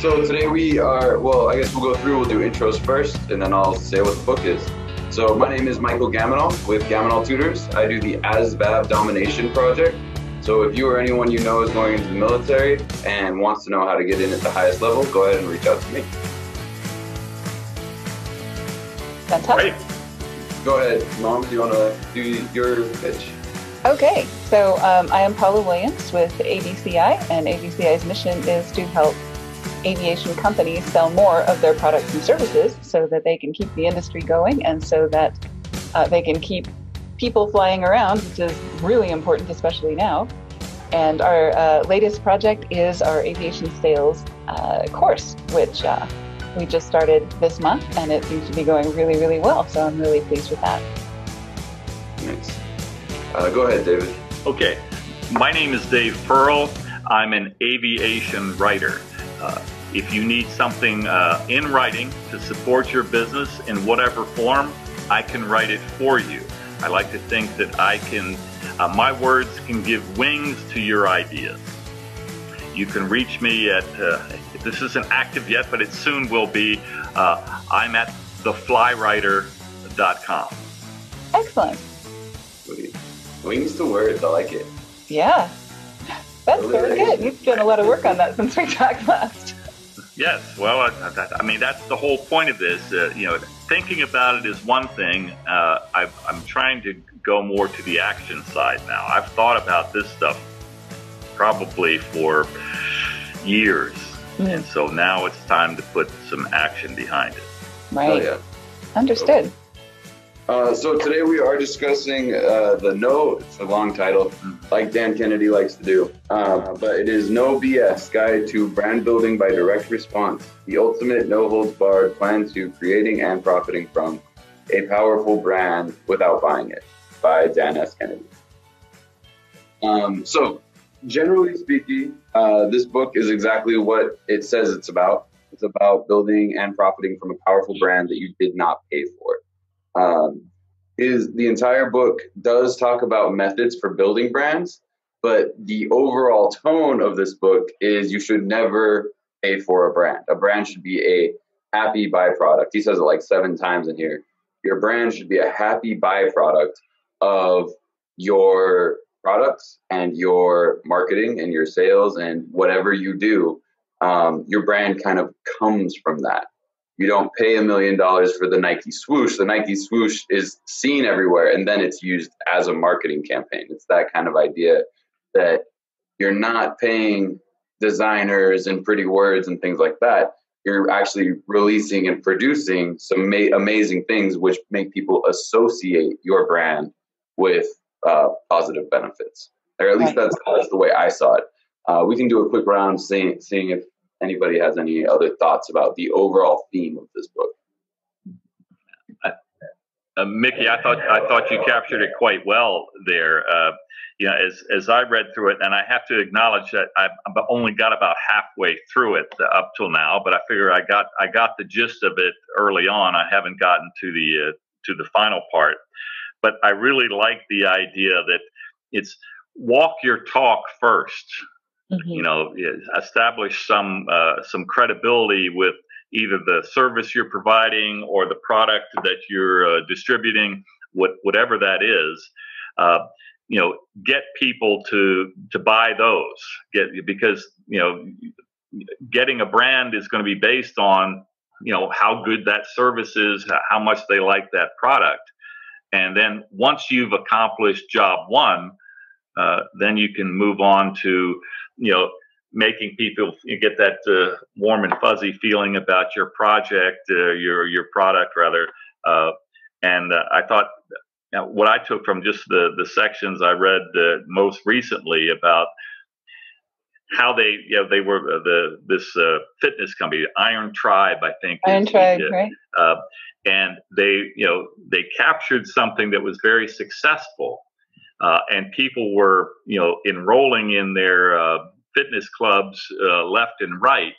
So today we are, well, I guess we'll go through, we'll do intros first, and then I'll say what the book is. So my name is Michael Gamonal with Gamonal Tutors. I do the ASVAB Domination Project. So if you or anyone you know is going into the military and wants to know how to get in at the highest level, go ahead and reach out to me. Fantastic. Great. Go ahead, Mom, do you want to do your pitch? Okay, so I am Paula Williams with ABCI, and ABCI's mission is to help aviation companies sell more of their products and services so that they can keep the industry going and so that they can keep people flying around, which is really important, especially now. And our latest project is our aviation sales course, which we just started this month, and it seems to be going really, really well. So I'm really pleased with that. Nice. Go ahead, David. Okay. My name is Dave Pearl. I'm an aviation writer. If you need something in writing to support your business in whatever form, I can write it for you. I like to think that I can, my words can give wings to your ideas. You can reach me at, this isn't active yet, but it soon will be, I'm at theflywriter.com. Excellent. Sweet. Wings to words, I like it. Yeah, that's very good. You've done a lot of work on that since we talked last. Yes, well, I mean, that's the whole point of this. Thinking about it is one thing. I'm trying to go more to the action side now. I've thought about this stuff probably for years. And so now it's time to put some action behind it. Right. Oh, yeah. Understood. So today we are discussing the No, it's a long title, like Dan Kennedy likes to do, but it is No BS Guide to Brand Building by Direct Response, the ultimate no-holds-barred plan to creating and profiting from a powerful brand without buying it, by Dan S. Kennedy. So generally speaking, this book is exactly what it says it's about. It's about building and profiting from a powerful brand that you did not pay for. Is the entire book does talk about methods for building brands, but the overall tone of this book is you should never pay for a brand. A brand should be a happy byproduct. He says it like 7 times in here. Your brand should be a happy byproduct of your products and your marketing and your sales and whatever you do. Your brand kind of comes from that. You don't pay $1 million for the Nike swoosh. The Nike swoosh is seen everywhere, and then it's used as a marketing campaign. It's that kind of idea that you're not paying designers and pretty words and things like that. You're actually releasing and producing some amazing things which make people associate your brand with positive benefits. Or at least that's the way I saw it. We can do a quick round seeing if anybody has any other thoughts about the overall theme of this book? Mickey, I thought you captured it quite well there. As I read through it, and I have to acknowledge that I've only got about halfway through it up till now, but I figure I got the gist of it early on. I haven't gotten to the final part, but I really like the idea that it's walk your talk first. Establish some credibility with either the service you're providing or the product that you're distributing, whatever that is. Get people to buy those. Because getting a brand is going to be based on how good that service is, how much they like that product, and then once you've accomplished job one, then you can move on to making people get that warm and fuzzy feeling about your project, your product rather. And I thought what I took from just the sections I read most recently about how they were this fitness company, Iron Tribe, I think. Iron Tribe, right? And they captured something that was very successful. And people were, enrolling in their fitness clubs left and right.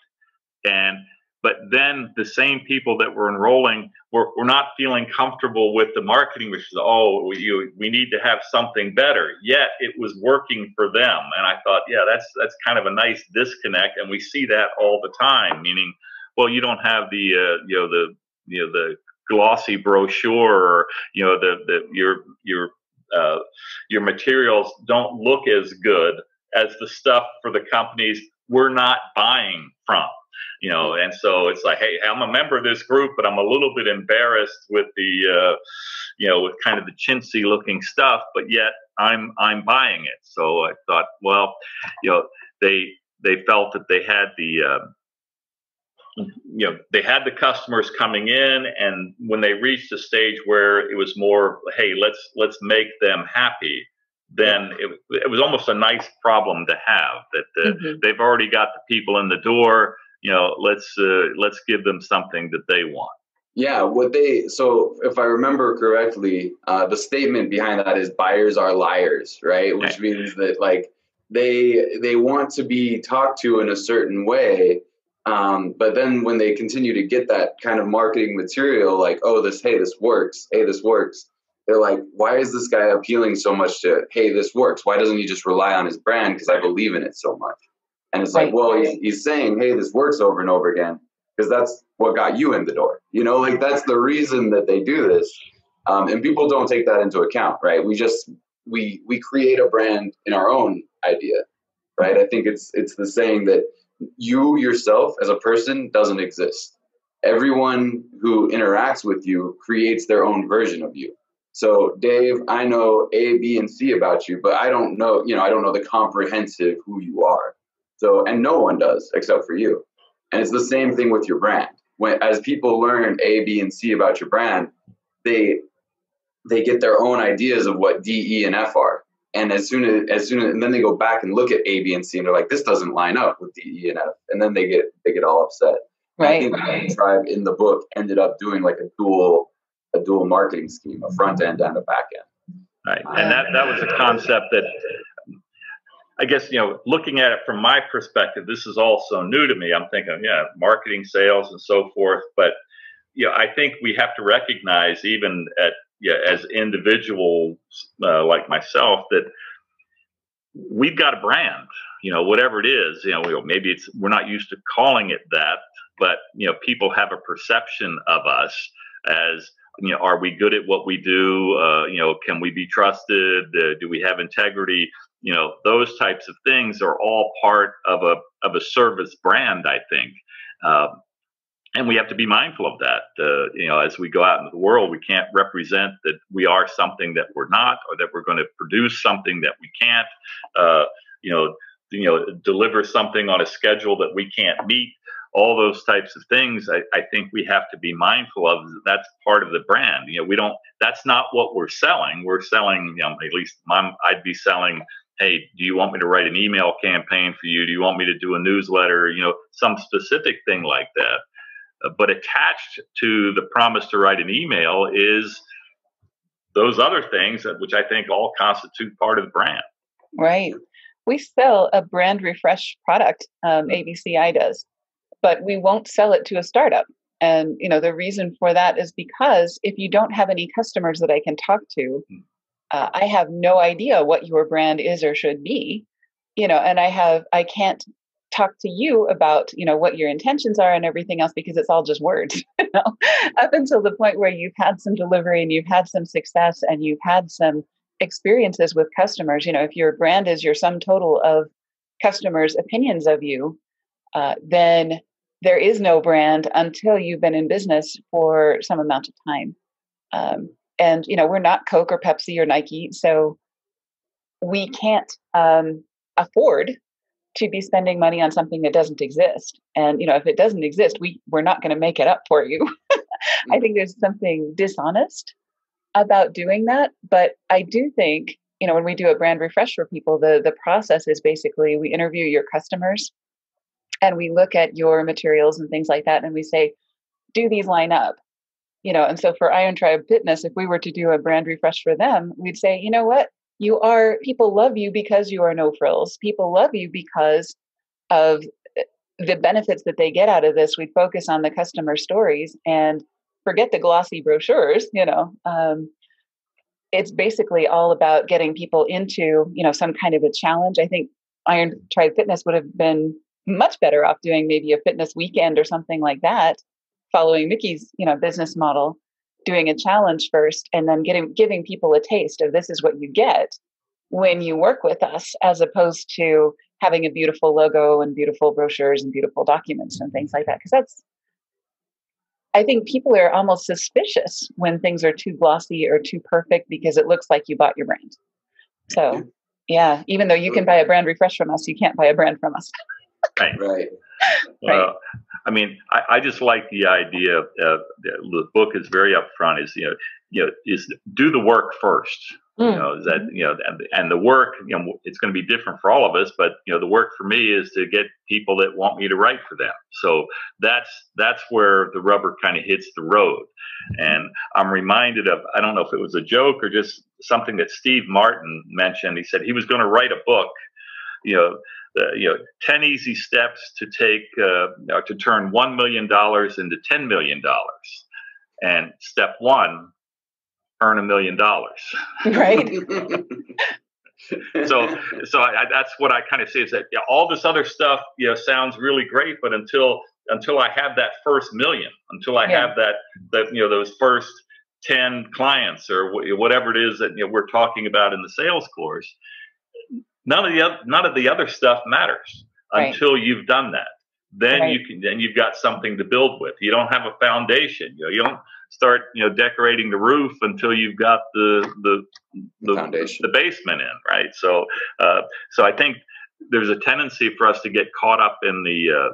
And But then the same people that were enrolling were not feeling comfortable with the marketing, which is, we need to have something better. Yet it was working for them. And I thought, yeah, that's kind of a nice disconnect. And we see that all the time, meaning, well, you don't have the glossy brochure, or your materials don't look as good as the stuff for the companies we're not buying from. And so it's like, hey, I'm a member of this group, but I'm a little bit embarrassed with with kind of the chintzy looking stuff, but yet I'm buying it. So I thought, well, they felt that they had they had the customers coming in, and when they reached a stage where it was more, hey, let's make them happy, then it was almost a nice problem to have, that they've already got the people in the door. Let's give them something that they want. Yeah, so if I remember correctly, the statement behind that is buyers are liars, right? Which means that like they want to be talked to in a certain way, but then when they continue to get that kind of marketing material, like, this works, they're like, why is this guy appealing so much to, hey, this works? Why doesn't he just rely on his brand? Because I believe in it so much. And it's like, well, he's saying, hey, this works over and over again, because that's what got you in the door. That's the reason that they do this. And people don't take that into account, right? We create a brand in our own idea, right? I think it's the saying that you yourself as a person doesn't exist. Everyone who interacts with you creates their own version of you. So Dave, I know A, B, and C about you, but I don't know the comprehensive who you are. So, and no one does except for you. And it's the same thing with your brand. As people learn A, B, and C about your brand, they get their own ideas of what D, E, and F are. And as soon as and then they go back and look at A, B, and C, and they're like, this doesn't line up with D, E, and F. And then they get all upset. Right. I think the tribe in the book ended up doing like a dual marketing scheme, a front end and a back end. Right. And that was a concept that, I guess, looking at it from my perspective, this is all so new to me. I'm thinking, marketing, sales, and so forth. But, I think we have to recognize, even as individuals like myself, that we've got a brand, whatever it is, maybe we're not used to calling it that, but, people have a perception of us as, are we good at what we do? Can we be trusted? Do we have integrity? Those types of things are all part of a service brand, I think. And we have to be mindful of that. As we go out into the world, we can't represent that we are something that we're not, or that we're going to produce something that we can't, deliver something on a schedule that we can't meet. All those types of things, I think we have to be mindful of. That's part of the brand. That's not what we're selling. We're selling, at least I'd be selling, hey, do you want me to write an email campaign for you? Do you want me to do a newsletter? Some specific thing like that. But attached to the promise to write an email is those other things, which I think all constitute part of the brand. Right. We sell a brand refresh product, ABCI does, but we won't sell it to a startup. And, the reason for that is because if you don't have any customers that I can talk to, I have no idea what your brand is or should be, and I can't talk to you about, what your intentions are and everything else, because it's all just words, up until the point where you've had some delivery and you've had some success and you've had some experiences with customers. If your brand is your sum total of customers' opinions of you, then there is no brand until you've been in business for some amount of time. And, we're not Coke or Pepsi or Nike, so we can't afford to be spending money on something that doesn't exist. And, if it doesn't exist, we're not going to make it up for you. I think there's something dishonest about doing that. But I do think, when we do a brand refresh for people, the process is basically we interview your customers and we look at your materials and things like that. And we say, do these line up? And so for Iron Tribe Fitness, if we were to do a brand refresh for them, we'd say, you know what? People love you because you are no frills. People love you because of the benefits that they get out of this, we focus on the customer stories and forget the glossy brochures. It's basically all about getting people into, some kind of a challenge. I think Iron Tribe Fitness would have been much better off doing maybe a fitness weekend or something like that, following Mickey's, business model, doing a challenge first and then giving people a taste of this is what you get when you work with us, as opposed to having a beautiful logo and beautiful brochures and beautiful documents and things like that. Because I think people are almost suspicious when things are too glossy or too perfect because it looks like you bought your brand. So, yeah, even though you can buy a brand refresh from us, you can't buy a brand from us. Right. Well, I mean, I just like the idea of the book is very upfront. Is do the work first. Is that and the work, it's going to be different for all of us, but the work for me is to get people that want me to write for them. So that's where the rubber kind of hits the road. And I'm reminded of, I don't know if it was a joke or just something that Steve Martin mentioned. He said he was going to write a book, 10 easy steps to take to turn $1 million into $10 million. And step one, earn $1 million. Right. So that's what I kind of say is that all this other stuff, sounds really great, but until I have that first million, until I have that those first 10 clients or whatever it is that we're talking about in the sales course, none of the other stuff matters until you've done that. Then you've got something to build with. You don't have a foundation. You don't start decorating the roof until you've got the foundation, the basement in, right? So I think there's a tendency for us to get caught up in the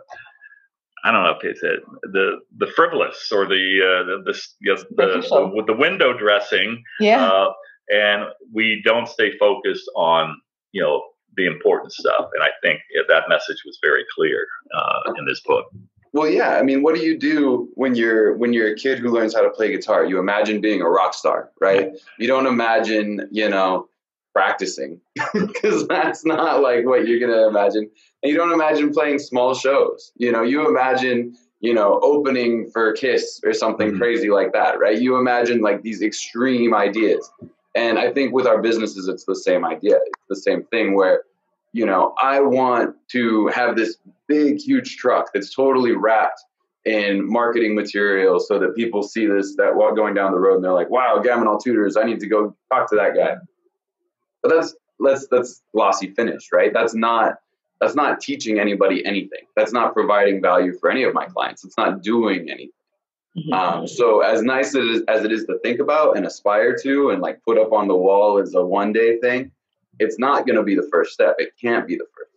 I don't know if it's the frivolous or with the window dressing, and we don't stay focused on the important stuff. And I think that message was very clear in this book. Well, yeah. I mean, what do you do when you're a kid who learns how to play guitar? You imagine being a rock star, right? You don't imagine, practicing because that's not like what you're going to imagine. And you don't imagine playing small shows. You imagine, opening for Kiss or something crazy like that, right? You imagine like these extreme ideas. And I think with our businesses, it's the same idea. It's the same thing where, I want to have this big, huge truck that's totally wrapped in marketing material so that people see that while going down the road and they're like, wow, Gamonal tutors, I need to go talk to that guy. But that's glossy finish, right? That's not teaching anybody anything. That's not providing value for any of my clients. It's not doing anything. So as nice as it is to think about and aspire to and like put up on the wall as a one-day thing, it's not going to be the first step. It can't be the first.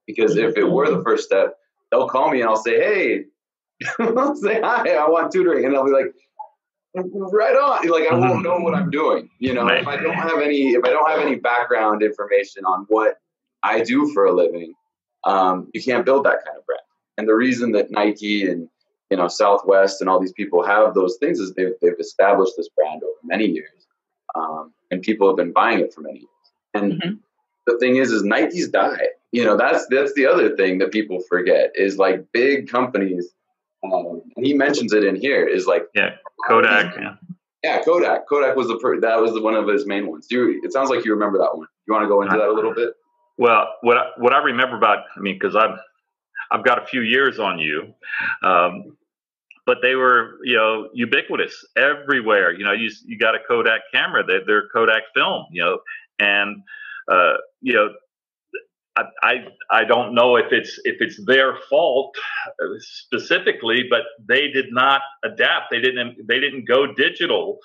Because if it were the first step, they'll call me and I'll say, hey, I'll say, hi, I want tutoring. And they'll be like, right on. Like, I won't know what I'm doing. If I don't have any background information on what I do for a living, you can't build that kind of brand. And the reason that Nike and Southwest and all these people have those things is they've established this brand over many years, and people have been buying it for many years. And the thing is Nike's died. That's the other thing that people forget is like big companies. And he mentions it in here is like Kodak. Kodak. Kodak was that was one of his main ones. It sounds like you remember that one. You want to go into that a little bit? Well, what I remember about, because I've got a few years on you, but they were, ubiquitous everywhere. You got a Kodak camera, they're Kodak film, and I don't know if it's their fault specifically, but they did not adapt. They didn't go digital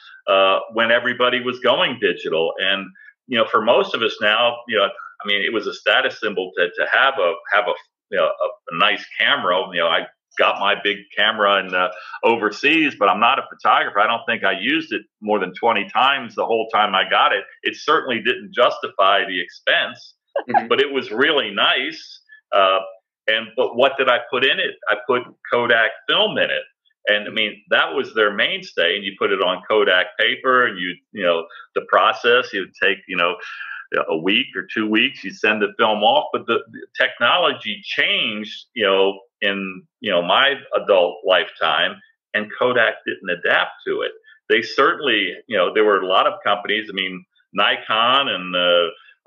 when everybody was going digital, and for most of us now, it was a status symbol to have a nice camera. I got my big camera overseas, but I'm not a photographer. I don't think I used it more than 20 times the whole time I got it. It certainly didn't justify the expense, but it was really nice. But what did I put in it? I put Kodak film in it. And that was their mainstay. And you put it on Kodak paper, and the process, you'd take, a week or 2 weeks, you send the film off. But the technology changed, in my adult lifetime, and Kodak didn't adapt to it. They certainly, there were a lot of companies. I mean, Nikon and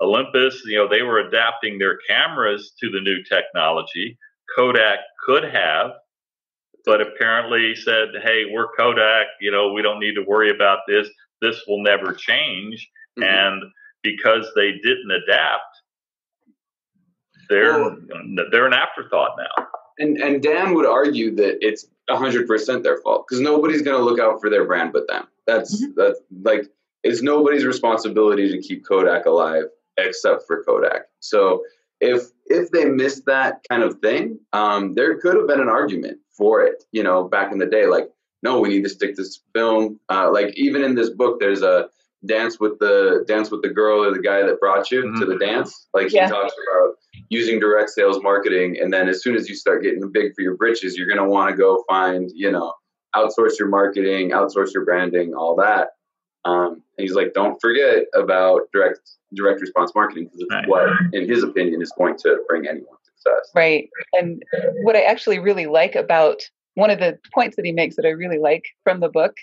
Olympus, they were adapting their cameras to the new technology. Kodak could have, but apparently said, "Hey, we're Kodak. We don't need to worry about this. This will never change." Mm-hmm. And because they didn't adapt, they're an afterthought now. And Dan would argue that it's 100% their fault, because nobody's going to look out for their brand but them. That's like, it's nobody's responsibility to keep Kodak alive except for Kodak. So if they missed that kind of thing, there could have been an argument for it, back in the day. Like, no, we need to stick to film. Like, even in this book, there's a dance with the girl or the guy that brought you to the dance. Like, he talks about using direct sales marketing, and then as soon as you start getting big for your britches, you're going to want to go find, outsource your marketing, outsource your branding, all that. And he's like, don't forget about direct response marketing, because it's what, in his opinion, is going to bring anyone success. Right. And what I actually really like about one of the points that he makes that I really like from the book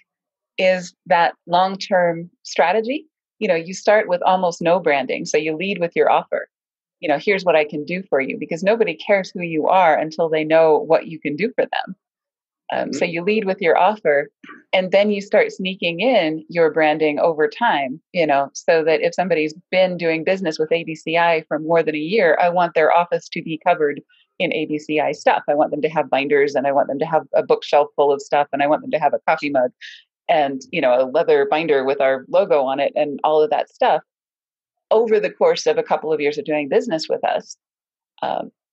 is that long-term strategy. You start with almost no branding. So you lead with your offer. Here's what I can do for you, because nobody cares who you are until they know what you can do for them. So you lead with your offer, and then you start sneaking in your branding over time, so that if somebody's been doing business with ABCI for more than a year, I want their office to be covered in ABCI stuff. I want them to have binders, and I want them to have a bookshelf full of stuff, and I want them to have a coffee mug and, a leather binder with our logo on it and all of that stuff over the course of a couple of years of doing business with us.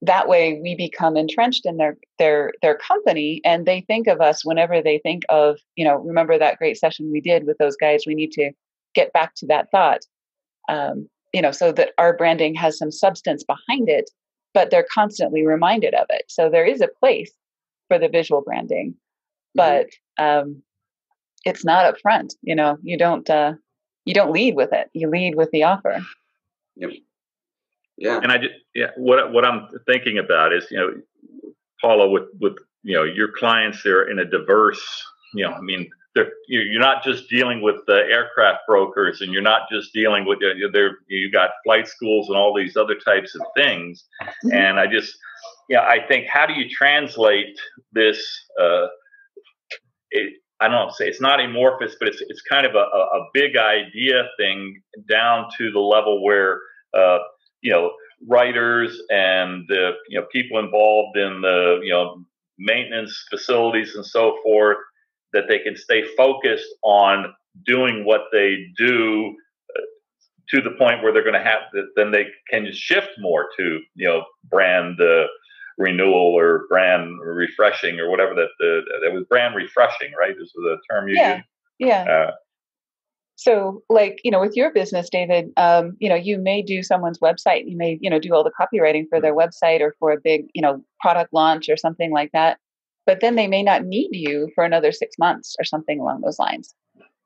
That way we become entrenched in their company, and they think of us whenever they think of, remember that great session we did with those guys, we need to get back to that thought, so that our branding has some substance behind it, but they're constantly reminded of it. So there is a place for the visual branding, but it's not up front. You don't lead with it. You lead with the offer. Yep. Yeah. And what I'm thinking about is, Paula, with your clients, they're in a diverse, you're not just dealing with the aircraft brokers, and you're not just dealing with you got flight schools and all these other types of things. Mm-hmm. And I think, how do you translate this? I don't say it's not amorphous, but it's kind of a big idea thing down to the level where writers and people involved in the maintenance facilities and so forth, that they can stay focused on doing what they do to the point where they're going to have then they can shift more to brand renewal or brand refreshing or whatever that was brand refreshing, right? This was a term you used. Yeah. So, like, with your business, David, you may do someone's website. You may, do all the copywriting for their website or for a big, product launch or something like that. But then they may not need you for another 6 months or something along those lines.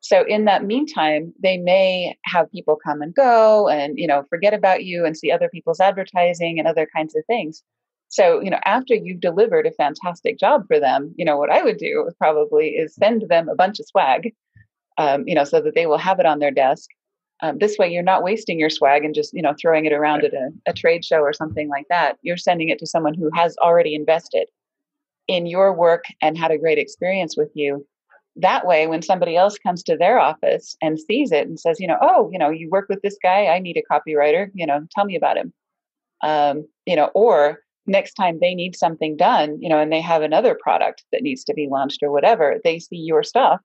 So in that meantime, they may have people come and go and, forget about you and see other people's advertising and other kinds of things. So, after you've delivered a fantastic job for them, what I would do probably is send them a bunch of swag. So that they will have it on their desk. This way, you're not wasting your swag and just, throwing it around at a trade show or something like that. You're sending it to someone who has already invested in your work and had a great experience with you. That way, when somebody else comes to their office and sees it and says, you work with this guy, I need a copywriter, tell me about him. Or next time they need something done, and they have another product that needs to be launched or whatever, they see your stuff.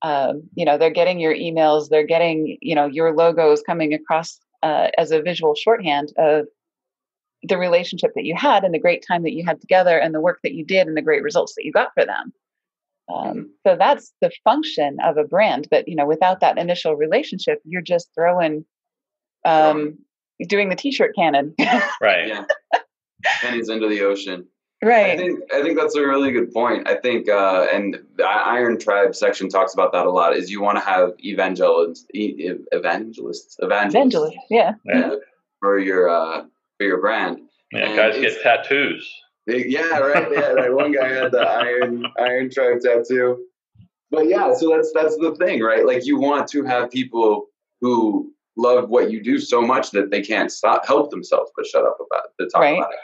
They're getting your emails, they're getting, your logos coming across as a visual shorthand of the relationship that you had and the great time that you had together and the work that you did and the great results that you got for them. So that's the function of a brand. But, without that initial relationship, you're just doing the t-shirt cannon. Right. Yeah. Pennies into the ocean. Right. I think that's a really good point. I think, and the Iron Tribe section talks about that a lot, is you want to have evangelists. Yeah. For your brand. Yeah, guys get tattoos. Yeah, right. Yeah, right. One guy had the iron tribe tattoo. But yeah, so that's the thing, right? Like you want to have people who love what you do so much that they can't stop help themselves but shut up about it, to talk Right. about it.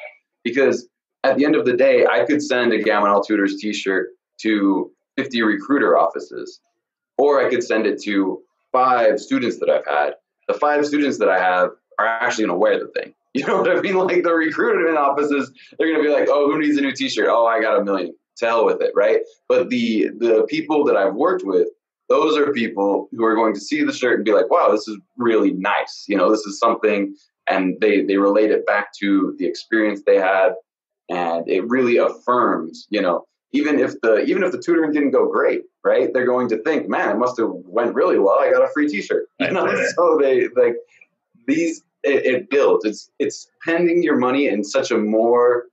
Because at the end of the day, I could send a Gamonal Tutors t-shirt to 50 recruiter offices, or I could send it to 5 students that I've had. The 5 students that I have are actually going to wear the thing. You know what I mean? Like the recruitment offices, they're going to be like, oh, who needs a new t-shirt? Oh, I got a million. To hell with it, right? But the people that I've worked with, those are people who are going to see the shirt and be like, wow, this is really nice. You know, this is something, and they relate it back to the experience they had, and it really affirms, you know, even if the tutoring didn't go great, right? They're going to think, man, it must have went really well. I got a free t-shirt, you know. So they like these. It builds. It's spending your money in such a more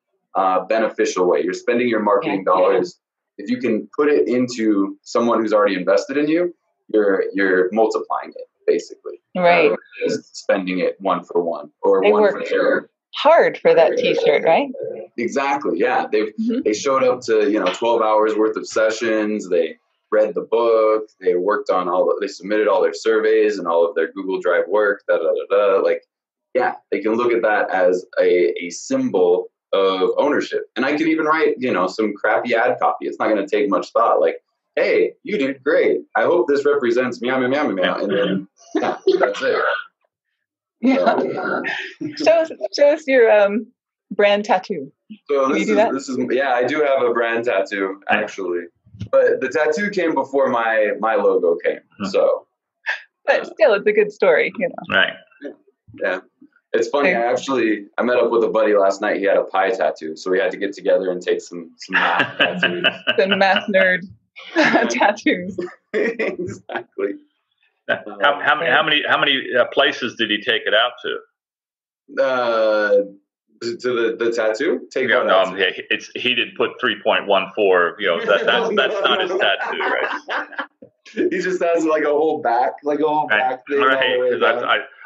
beneficial way. You're spending your marketing dollars. If you can put it into someone who's already invested in you, you're multiplying it basically. Right. Just spending it one for one or they one work for sure. Hard for that t-shirt, right? Exactly. Yeah. They showed up to 12 hours worth of sessions. They read the book. They worked on they submitted all their surveys and all of their Google Drive work. Like, yeah, they can look at that as a symbol of ownership. And I could even write, some crappy ad copy. It's not going to take much thought. Like, hey, you did great. I hope this represents meow, meow, meow, meow. And then, yeah, that's it. Yeah. Show us your brand tattoo. So Can you do that? This is yeah, I do have a brand tattoo actually. But the tattoo came before my logo came. So but still, it's a good story, Right. Yeah. It's funny. I met up with a buddy last night. He had a pie tattoo, so we had to get together and take some math tattoos. Some math nerd tattoos. Exactly. How many places did he take it out to? To the tattoo? He did put 3.14. That's not his tattoo, right? He just has like a whole back thing. Right. Because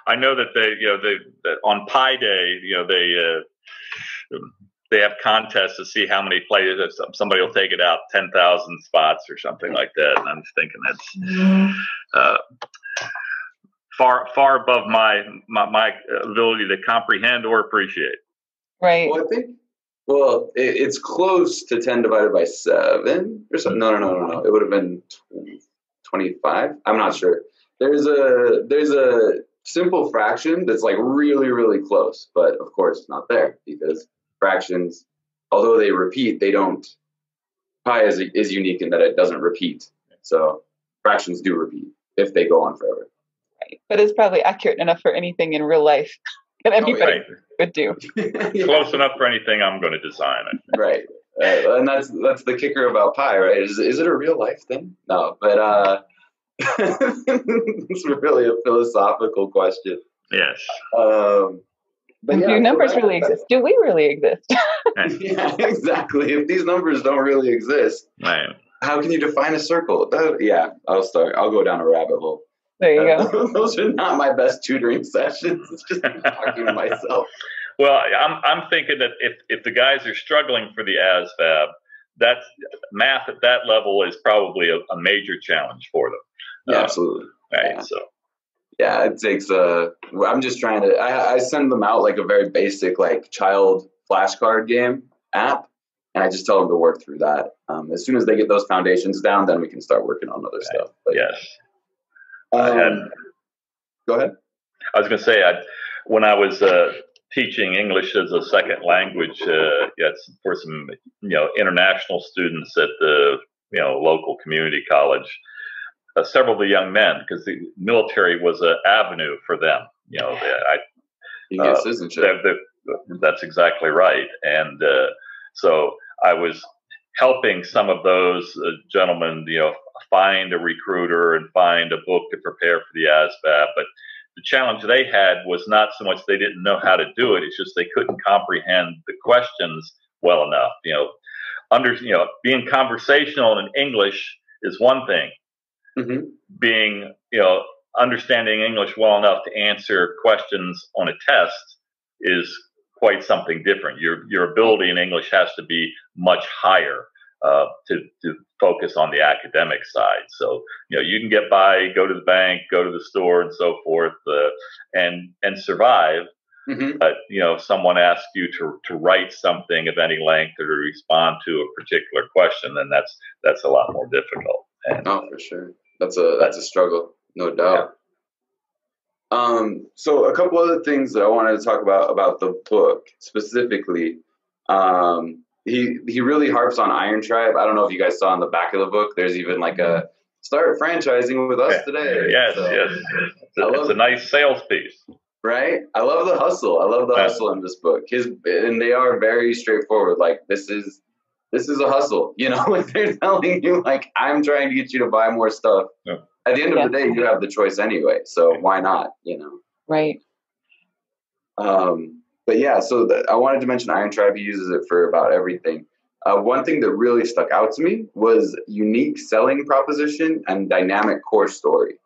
I know that they on Pi Day, they have contests to see how many players. Somebody will take it out 10,000 spots or something like that, and I'm thinking that's far above my ability to comprehend or appreciate. Right. Well, I think. Well, it's close to 10 divided by 7 or something. No. It would have been 25. I'm not sure. There's a simple fraction that's like really, really close, but of course not there because fractions, although they repeat, they don't. Pi is unique in that it doesn't repeat. So fractions do repeat if they go on forever. Right. But it's probably accurate enough for anything in real life that anybody would do. Close enough for anything I'm going to design it. Right. And that's the kicker about Pi, right? Is it a real life thing? No, but it's really a philosophical question. Yes. But do numbers really exist? Do we really exist? Yeah, exactly. If these numbers don't really exist, right. How can you define a circle? Yeah, I'll go down a rabbit hole. There you go. Those are not my best tutoring sessions. It's just talking to myself. Well, I'm thinking that if the guys are struggling for the ASVAB, that's math at that level is probably a major challenge for them. Yeah, absolutely. Right. Yeah. So. Yeah, it takes I'm just trying to. I send them out like a very basic like child flashcard game app, and I just tell them to work through that. As soon as they get those foundations down, then we can start working on other stuff. But, yes. Go ahead. I was going to say, when I was teaching English as a second language, for some international students at the local community college, several of the young men, because the military was an avenue for them. You get citizenship. That's exactly right, and so I was helping some of those gentlemen, find a recruiter and find a book to prepare for the ASVAB. But the challenge they had was not so much they didn't know how to do it; it's just they couldn't comprehend the questions well enough. Being conversational in English is one thing. Mm-hmm. Being, understanding English well enough to answer questions on a test is quite something different. Your ability in English has to be much higher to focus on the academic side. So you can get by, go to the bank, go to the store, and so forth, and survive. Mm-hmm. But if someone asks you to write something of any length or to respond to a particular question, then that's a lot more difficult. And, for sure, that's a struggle, no doubt. Yeah. So a couple other things that I wanted to talk about the book specifically. He really harps on Iron Tribe. I don't know if you guys saw in the back of the book. There's even like a start franchising with us today. Yes, so, yes. It's a nice sales piece. Right? I love the hustle. I love the hustle in this book. And they are very straightforward. Like, this is a hustle. Like they're telling you, like, I'm trying to get you to buy more stuff. Yeah. At the end of the day, you have the choice anyway. So why not? Right. But yeah, so I wanted to mention Iron Tribe. He uses it for about everything. One thing that really stuck out to me was unique selling proposition and dynamic core story.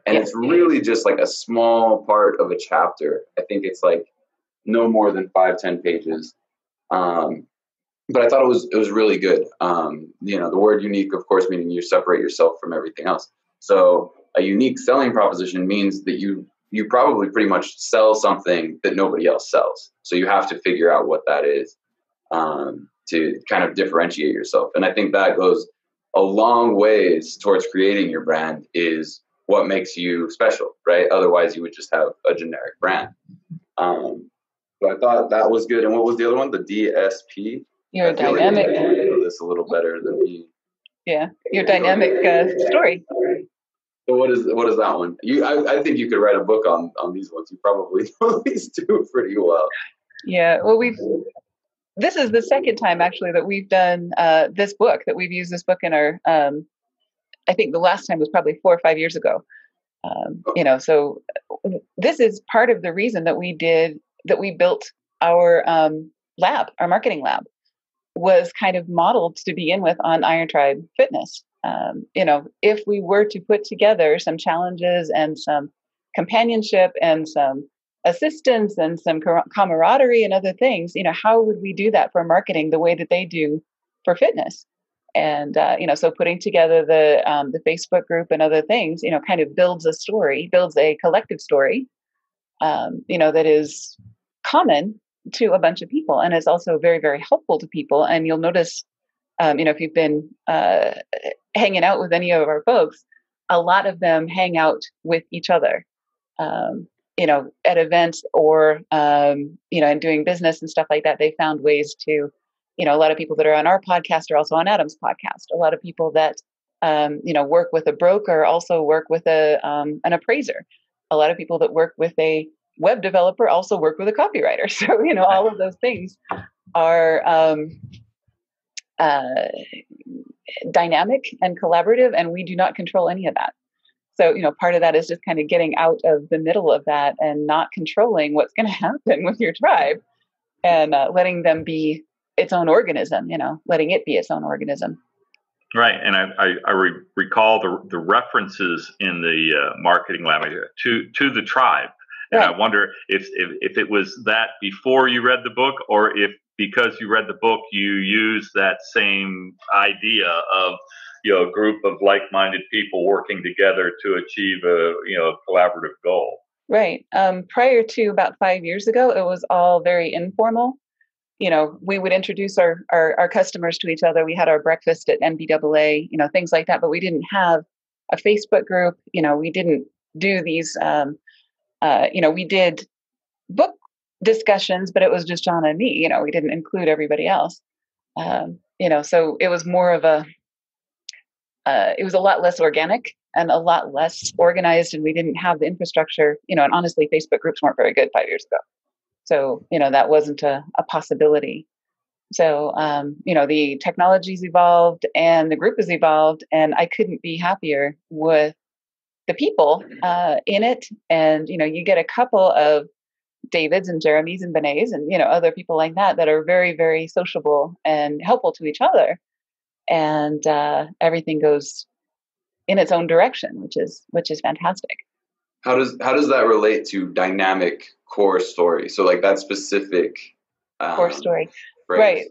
And it's really just like a small part of a chapter. I think it's like no more than 5-10 pages. But I thought it was really good. The word unique, of course, meaning you separate yourself from everything else. So a unique selling proposition means that you probably pretty much sell something that nobody else sells. So you have to figure out what that is to kind of differentiate yourself. And I think that goes a long ways towards creating your brand, is what makes you special, right? Otherwise, you would just have a generic brand. So I thought that was good. And what was the other one? The DSP? Your dynamic. Like you know this a little better than me. Yeah, your dynamic story. So what is that one? I think you could write a book on these ones. You probably know these two pretty well. Yeah, well, this is the second time actually that we've done this book, that we've used this book in our. I think the last time was probably 4 or 5 years ago. So this is part of the reason that we built our lab, our marketing lab, was kind of modeled to begin with on Iron Tribe Fitness. If we were to put together some challenges and some companionship and some assistance and some camaraderie and other things, how would we do that for marketing the way that they do for fitness? And, so putting together the Facebook group and other things, kind of builds a collective story, that is common to a bunch of people. And it's also very, very helpful to people. And you'll notice, if you've been hanging out with any of our folks, a lot of them hang out with each other, at events or, and doing business and stuff like that. They found ways to, a lot of people that are on our podcast are also on Adam's podcast. A lot of people that, work with a broker also work with an appraiser. A lot of people that work with a web developer also work with a copywriter. So, all of those things are dynamic and collaborative, and we do not control any of that. So, part of that is just kind of getting out of the middle of that and not controlling what's going to happen with your tribe, and letting them be its own organism, letting it be its own organism. Right. And I recall the references in the marketing lab to the tribe. And right. I wonder if it was that before you read the book, or if because you read the book, you use that same idea of, a group of like-minded people working together to achieve a collaborative goal. Right. Prior to about 5 years ago, it was all very informal. We would introduce our customers to each other. We had our breakfast at NBAA, things like that, but we didn't have a Facebook group. We didn't do these, we did book discussions, but it was just John and me. We didn't include everybody else. So it was more of it was a lot less organic and a lot less organized, and we didn't have the infrastructure, and honestly, Facebook groups weren't very good 5 years ago. So, that wasn't a possibility. So, the technology's evolved and the group has evolved, and I couldn't be happier with the people in it. And, you get a couple of Davids and Jeremys and Benays and, other people like that are very, very sociable and helpful to each other. And everything goes in its own direction, which is fantastic. How does that relate to dynamic core story? So like that specific Core story. phrase. Right.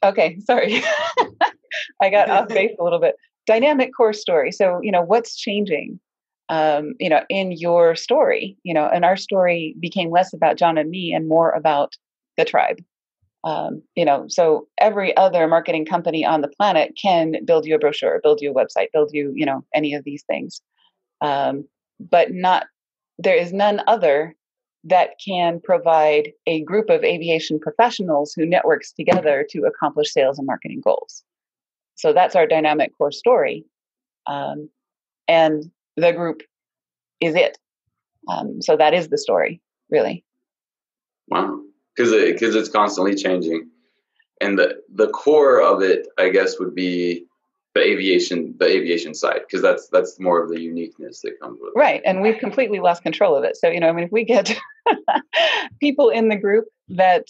Okay. Sorry. I got off base a little bit. Dynamic core story. So, what's changing, in your story, and our story became less about John and me and more about the tribe. So every other marketing company on the planet can build you a brochure, build you a website, build you, any of these things. But there is none other that can provide a group of aviation professionals who networks together to accomplish sales and marketing goals. So that's our dynamic core story. And the group is it. So that is the story, really. Wow. Because it's constantly changing. And the core of it, I guess, would be the aviation side, because that's more of the uniqueness that comes with it. Right. And we've completely lost control of it. So, if we get people in the group that,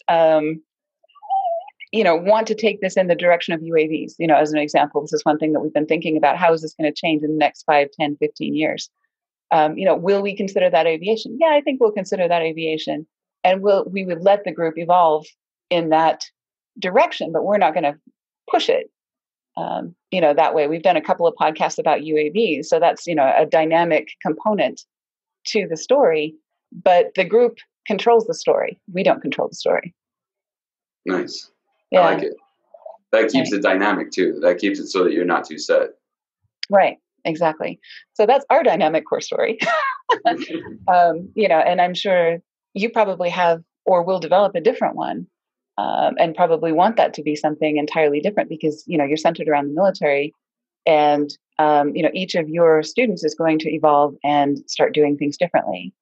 want to take this in the direction of UAVs, as an example, this is one thing that we've been thinking about. How is this going to change in the next 5, 10, 15 years? Will we consider that aviation? Yeah, I think we'll consider that aviation. And we would let the group evolve in that direction, but we're not going to push it, that way. We've done a couple of podcasts about UAVs. So that's, a dynamic component to the story, but the group controls the story. We don't control the story. Nice. Yeah. I like it. That keeps it dynamic too. That keeps it so that you're not too set. Right. Exactly. So that's our dynamic core story. And I'm sure you probably have or will develop a different one, and probably want that to be something entirely different because, you're centered around the military and, each of your students is going to evolve and start doing things differently.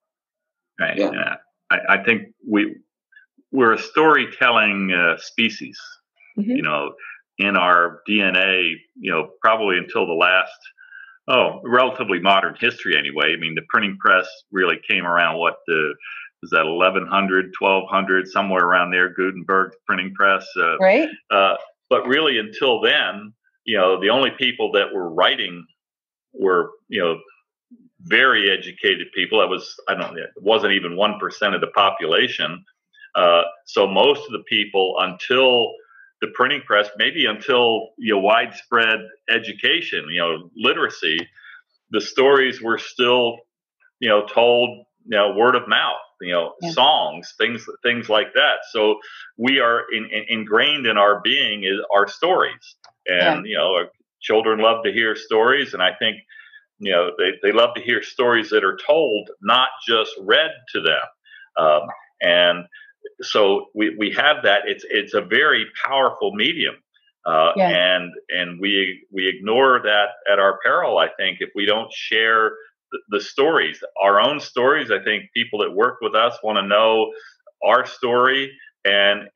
Right. Yeah. I think we're a storytelling species, Mm-hmm. In our DNA, probably until the last, relatively modern history anyway. I mean, the printing press really came around, was that 1100, 1200, somewhere around there, Gutenberg printing press. Right. But really until then, the only people that were writing were, very educated people. It wasn't even 1% of the population. So most of the people until the printing press, maybe until widespread education, literacy, the stories were still told word of mouth, songs, things like that. So we are ingrained in our being is our stories, and our children love to hear stories, and I think they love to hear stories that are told, not just read to them, and so we have that. It's a very powerful medium, and we ignore that at our peril. I think if we don't share the stories, our own stories, I think people that work with us want to know our story, and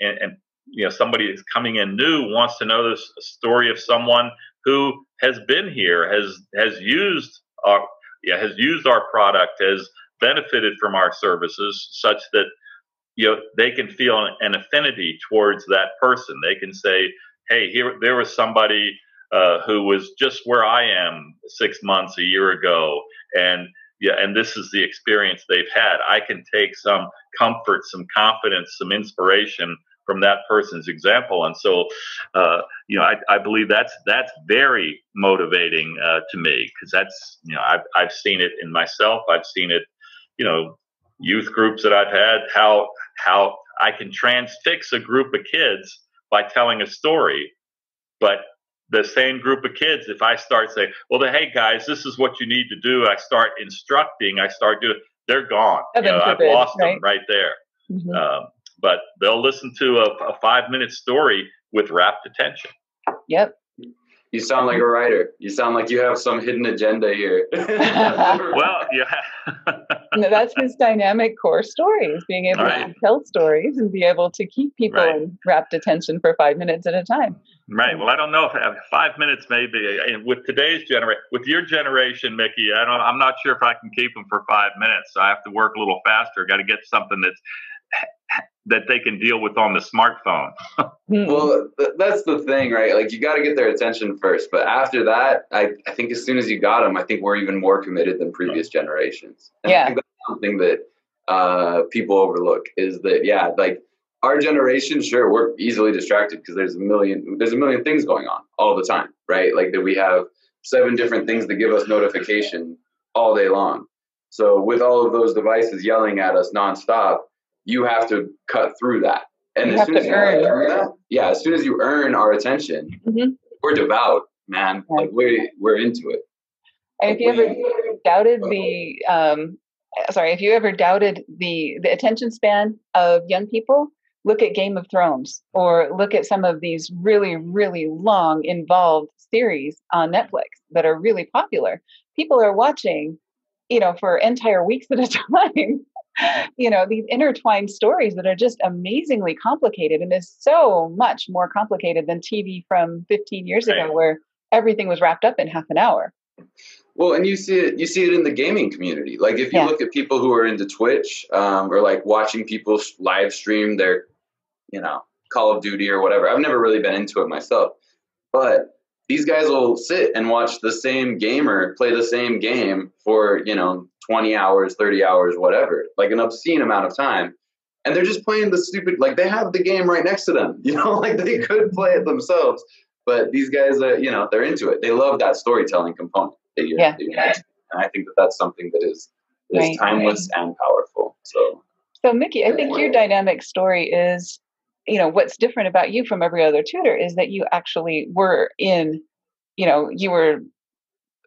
somebody that's coming in new wants to know the story of someone who has been here, has used our product, has benefited from our services, such that they can feel an affinity towards that person. They can say, hey, there was somebody who was just where I am 6 months, a year ago, and this is the experience they've had. I can take some comfort, some confidence, some inspiration from that person's example. And so, I believe that's very motivating to me, because that's, I've seen it in myself. I've seen it, youth groups that I've had, how I can transfix a group of kids by telling a story. But the same group of kids, if I start saying, well, hey guys, this is what you need to do, I start instructing, they're gone. I've lost them right there. Mm-hmm. But they'll listen to a 5-minute story with rapt attention. Yep. You sound like a writer. You sound like you have some hidden agenda here. Well, yeah. No, that's his dynamic core story, is being able to tell stories and be able to keep people in rapt attention for 5 minutes at a time. Right. Well, I don't know if 5 minutes maybe with today's generation, with your generation, Mickey, I'm not sure if I can keep them for 5 minutes. So I have to work a little faster. Got to get something that they can deal with on the smartphone. Well, that's the thing, right? Like, you got to get their attention first. But after that, I think as soon as you got them, I think we're even more committed than previous generations. And I think that's something that people overlook, is that, like our generation, sure, we're easily distracted because there's a million things going on all the time, right? Like that we have 7 different things that give us notification all day long. So with all of those devices yelling at us nonstop, you have to cut through that. And You as have soon to as you earn. cut through that, yeah, as soon as you earn our attention, we're devout, man. Yeah. Like we're into it. And if you ever doubted the attention span of young people, look at Game of Thrones or look at some of these really, really long, involved series on Netflix that are really popular. People are watching, for entire weeks at a time. These intertwined stories that are just amazingly complicated, and is so much more complicated than TV from 15 years ago, where everything was wrapped up in half an hour. Well, and you see it in the gaming community. Like if you look at people who are into Twitch, or like watching people live stream their, Call of Duty or whatever. I've never really been into it myself, but these guys will sit and watch the same gamer play the same game for, 20 hours, 30 hours, whatever, like an obscene amount of time. And they're just playing the stupid, like they have the game right next to them, like they could play it themselves. But these guys are, they're into it. They love that storytelling component. And I think that that's something that is timeless and powerful. So Mickey, I think your dynamic story is, what's different about you from every other tutor is that you actually were in, you were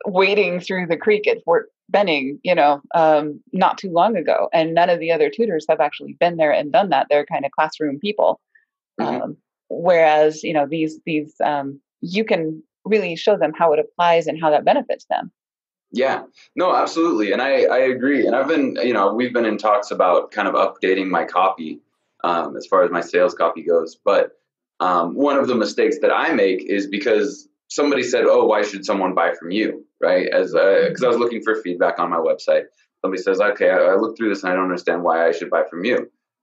wading through the creek at Fort Benning, not too long ago. And none of the other tutors have actually been there and done that. They're kind of classroom people. Whereas, these you can really show them how it applies and how that benefits them. Yeah, no, absolutely. And I agree. And I've been, we've been in talks about kind of updating my copy as far as my sales copy goes. But one of the mistakes that I make is because somebody said, oh, why should someone buy from you? Right. Because I was looking for feedback on my website. Somebody says, okay, I looked through this and I don't understand why I should buy from you.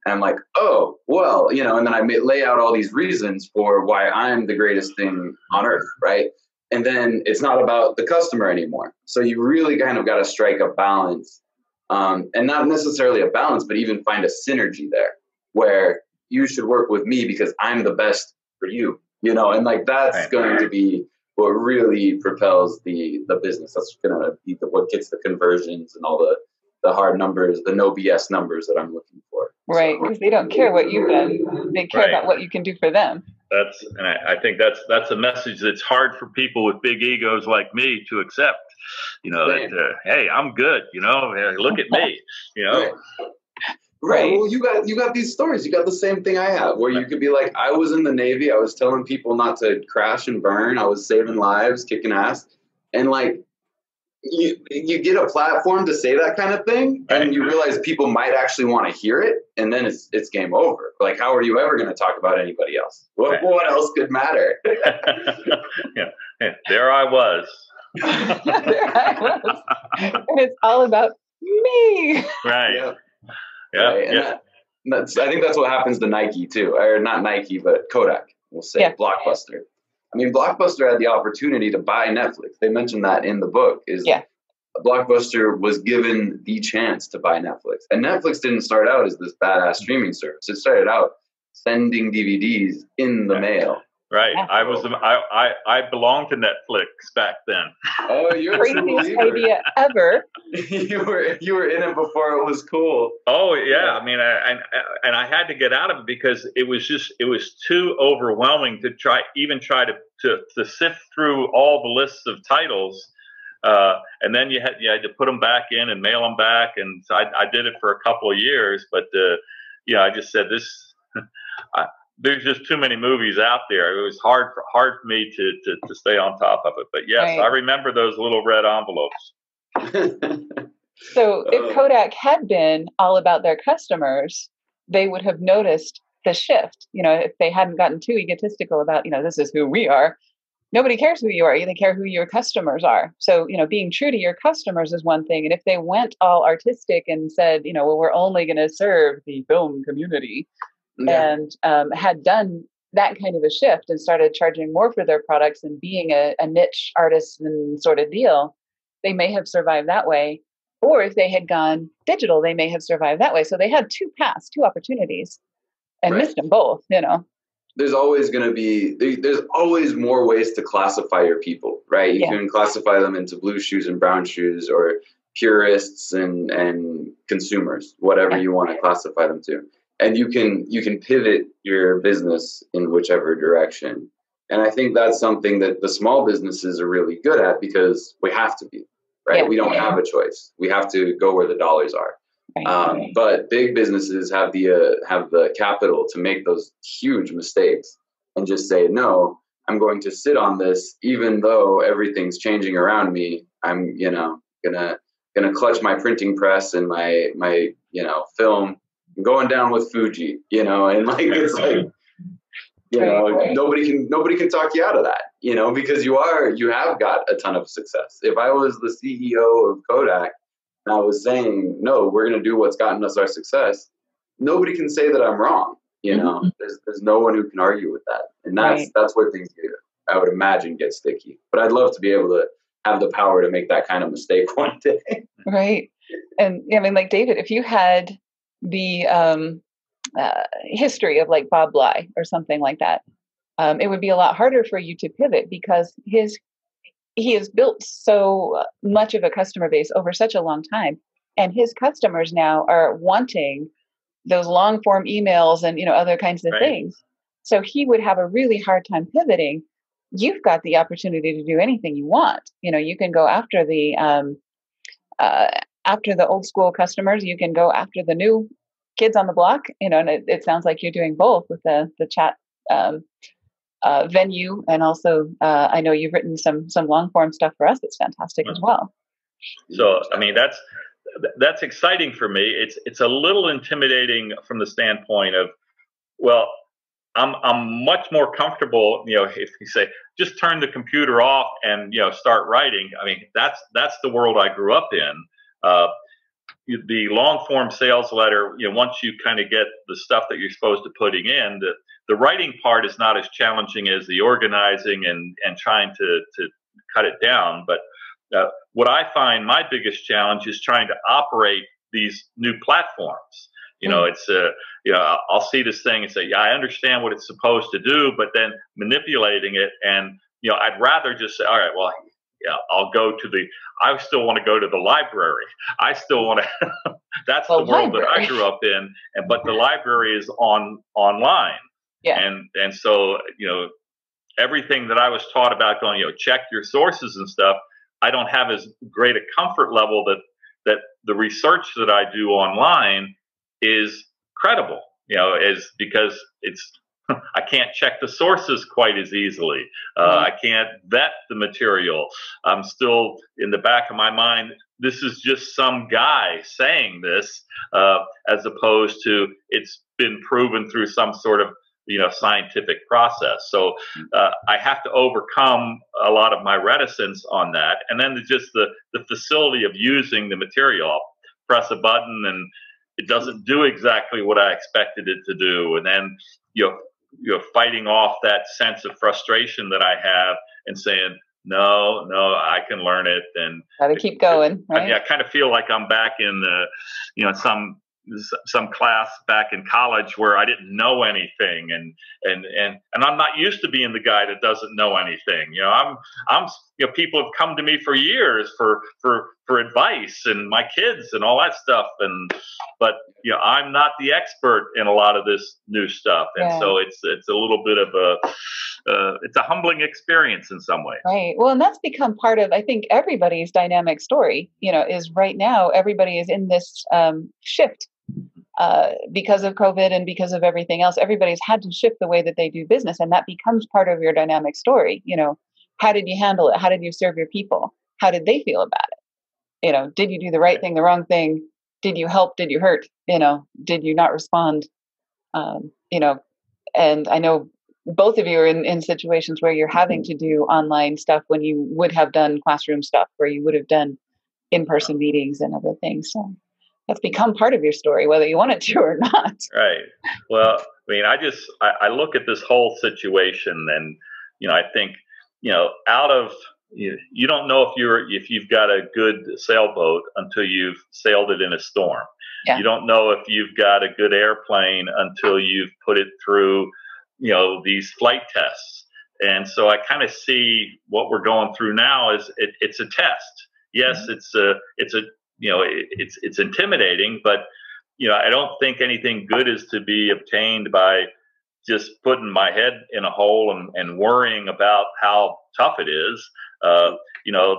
And I'm like, oh, well, and then I lay out all these reasons for why I'm the greatest thing on earth. Right. And then it's not about the customer anymore. So you really kind of got to strike a balance, and not necessarily a balance, but even find a synergy there where you should work with me because I'm the best for you, and like that's going to be what really propels the business. That's going to be what gets the conversions and all the hard numbers, the no BS numbers that I'm looking for. Right, because they don't care what you've done. They care about what you can do for them. I think that's a message that's hard for people with big egos like me to accept. That hey, I'm good. Look at me. Right. Well, you got these stories. You got the same thing I have, where you could be like, I was in the Navy. I was telling people not to crash and burn. I was saving lives, kicking ass, and like you get a platform to say that kind of thing, and you realize people might actually want to hear it, and then it's game over. Like, how are you ever going to talk about anybody else? What else could matter? There I was. There I was. And it's all about me. Right. Yeah. Right. And I think that's what happens to Nike too, or not Nike, but Kodak. We'll say Blockbuster. I mean, Blockbuster had the opportunity to buy Netflix. They mentioned that in the book. Blockbuster was given the chance to buy Netflix, and Netflix didn't start out as this badass streaming service. It started out sending DVDs in the mail. Right. Yeah. I belonged to Netflix back then. Oh, you're craziest idea ever. you were in it before it was cool. Oh yeah. I mean, I had to get out of it because it was too overwhelming to try to sift through all the lists of titles. And then you had to put them back in and mail them back. And so I did it for a couple of years, but I just said this. There's just too many movies out there. It was hard for me to stay on top of it. But yes, I remember those little red envelopes. So if Kodak had been all about their customers, they would have noticed the shift. If they hadn't gotten too egotistical about, this is who we are. Nobody cares who you are. They care who your customers are. So, being true to your customers is one thing. And if they went all artistic and said, well, we're only going to serve the film community, and had done that kind of a shift and started charging more for their products and being a niche artisan sort of deal, they may have survived that way. Or if they had gone digital, they may have survived that way. So they had two paths, two opportunities. and missed them both, There's always going to be, there's always more ways to classify your people, right? You can classify them into blue shoes and brown shoes, or purists and consumers, whatever you want to classify them to. And you can pivot your business in whichever direction. And I think that's something that the small businesses are really good at, because we have to be, right? Yeah. We don't have a choice. We have to go where the dollars are. But big businesses have the capital to make those huge mistakes and just say, no, I'm going to sit on this, even though everything's changing around me. I'm, gonna clutch my printing press and my film, going down with Fuji, and like, it's like, nobody can talk you out of that, because you have got a ton of success. If I was the CEO of Kodak and I was saying, no, we're going to do what's gotten us our success, nobody can say that I'm wrong. There's no one who can argue with that. And that's where things get, I would imagine, get sticky. But I'd love to be able to have the power to make that kind of mistake one day. Right. And I mean, like, David, if you had the history of like Bob Bly or something like that, it would be a lot harder for you to pivot, because he has built so much of a customer base over such a long time, and his customers now are wanting those long form emails and other kinds of things. So he would have a really hard time pivoting. You've got the opportunity to do anything you want. You can go after the old school customers. You can go after the new kids on the block. And it sounds like you're doing both with the chat venue, and also I know you've written some long form stuff for us. It's fantastic as well. So I mean, that's exciting for me. It's a little intimidating from the standpoint of, well, I'm much more comfortable, if you say just turn the computer off and start writing. I mean, that's the world I grew up in. The long form sales letter, once you kind of get the stuff that you're supposed to putting in, the writing part is not as challenging as the organizing and trying to cut it down. But what I find my biggest challenge is trying to operate these new platforms. It's I'll see this thing and say, yeah, I understand what it's supposed to do, but then manipulating it, and I'd rather just say, all right, well, yeah, I still want to go to the library. I still want to, that's the world that I grew up in. But the library is online. Yeah. And so, everything that I was taught about going, check your sources and stuff, I don't have as great a comfort level that the research that I do online is credible, is because I can't check the sources quite as easily. I can't vet the material. I'm still, in the back of my mind, this is just some guy saying this, as opposed to it's been proven through some sort of scientific process. So I have to overcome a lot of my reticence on that. And then just the facility of using the material. I'll press a button and it doesn't do exactly what I expected it to do. And then fighting off that sense of frustration that I have and saying, no, I can learn it. And gotta keep going. Right? I kind of feel like I'm back in some class back in college where I didn't know anything, and I'm not used to being the guy that doesn't know anything. I'm people have come to me for years for advice, and my kids and all that stuff, but I'm not the expert in a lot of this new stuff, and so it's a little bit of it's a humbling experience in some ways. Right. Well, and that's become part of, I think, everybody's dynamic story. Is right now everybody is in this shift. Because of COVID and because of everything else, everybody's had to shift the way that they do business, and that becomes part of your dynamic story. How did you handle it? How did you serve your people? How did they feel about it? Did you do the right thing, the wrong thing? Did you help? Did you hurt? Did you not respond? And I know both of you are in situations where you're having to do online stuff when you would have done classroom stuff, where you would have done in-person meetings and other things. So that's become part of your story, whether you want it to or not. Right. Well, I mean, I look at this whole situation, and I think out of you don't know if you've got a good sailboat until you've sailed it in a storm. Yeah. You don't know if you've got a good airplane until you've put it through, these flight tests. And so I kind of see what we're going through now is it's a test. Yes, it's intimidating, but I don't think anything good is to be obtained by just putting my head in a hole and worrying about how tough it is.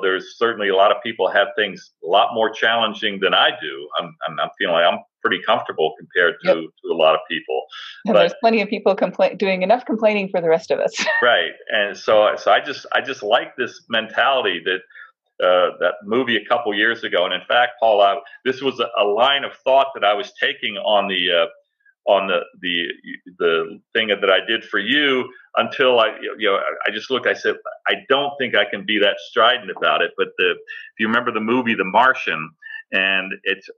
There's certainly a lot of people have things a lot more challenging than I do. I'm feeling like I'm pretty comfortable compared to a lot of people. And there's plenty of people doing enough complaining for the rest of us. Right. And so I just like this mentality that movie a couple years ago. And in fact, Paula, this was a line of thought that I was taking on the thing that I did for you until I just looked. I said, I don't think I can be that strident about it. But if you remember the movie The Martian, and it's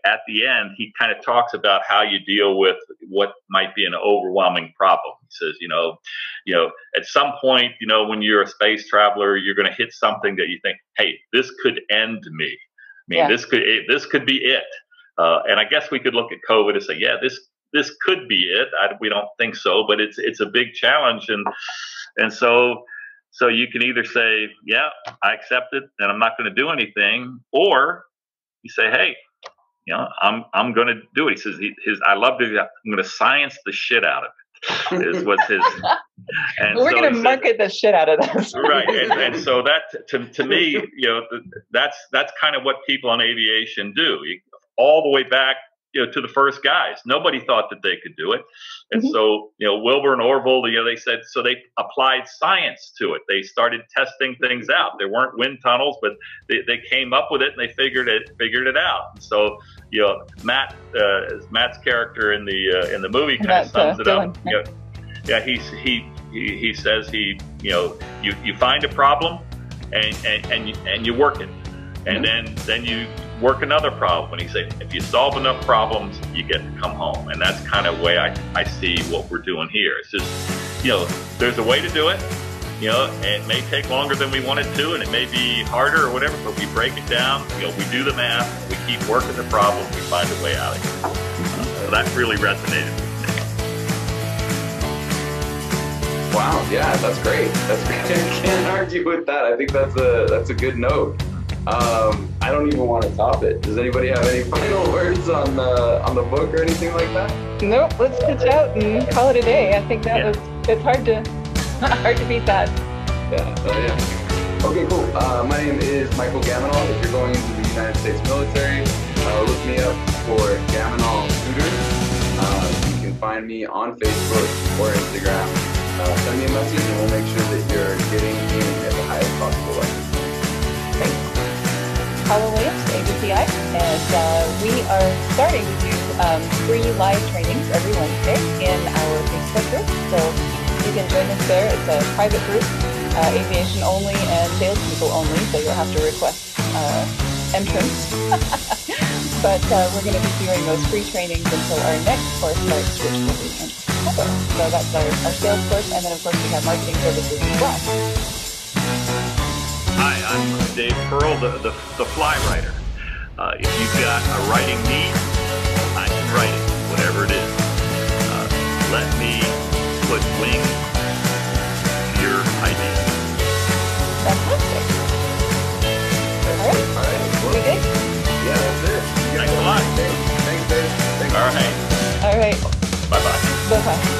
at the end, he kind of talks about how you deal with what might be an overwhelming problem. He says, at some point, when you're a space traveler, you're going to hit something that you think, hey, this could end me. This could be it. And I guess we could look at COVID and say, yeah, this could be it. We don't think so, but it's a big challenge, and so you can either say, yeah, I accept it, and I'm not going to do anything, or you say, hey, I'm going to do it. He says, I love to. I'm going to science the shit out of it. Is what's his. And we're going to market the shit out of this, right? And so that to me, that's kind of what people in aviation do. All the way back, to the first guys. Nobody thought that they could do it. And so, Wilbur and Orville, they said, so they applied science to it. They started testing things out. There weren't wind tunnels, but they came up with it and they figured it out. And so, Matt's character in the movie kind of sums it up. He says you find a problem and you work it. And then you work another problem. And he said, if you solve enough problems, you get to come home. And that's kind of the way I see what we're doing here. It's just, there's a way to do it. It may take longer than we want it to, and it may be harder or whatever, but we break it down. We do the math, we keep working the problem, we find a way out of it. So that really resonated with me. Wow, yeah, that's great. That's great. I can't argue with that. I think that's a good note. I don't even want to top it. Does anybody have any final words on the book or anything like that? Nope. Let's pitch out and call it a day. I think it's hard to beat that. Yeah. Okay, cool. My name is Michael Gamonal. If you're going into the United States military, look me up for Gamonal Tutors. You can find me on Facebook or Instagram. Send me a message and we'll make sure that you're getting in at the highest possible level. Paula Williams, ABCI, and we are starting to do free live trainings every Wednesday in our Facebook group. So you can join us there. It's a private group, aviation only and salespeople only, so you'll have to request entrance. But we're going to be doing those free trainings until our next course starts, which will be in October. So that's our sales course, and then of course we have marketing services as well. Hi, I'm Dave Pearl, the fly writer. If you've got a writing need, I can write it, whatever it is. Let me put wings to your idea. Fantastic. All right. Cool. We good? Yeah, that's it. Thanks a lot. Thanks, Dave. Thanks. All right. All right. Bye-bye. Bye-bye.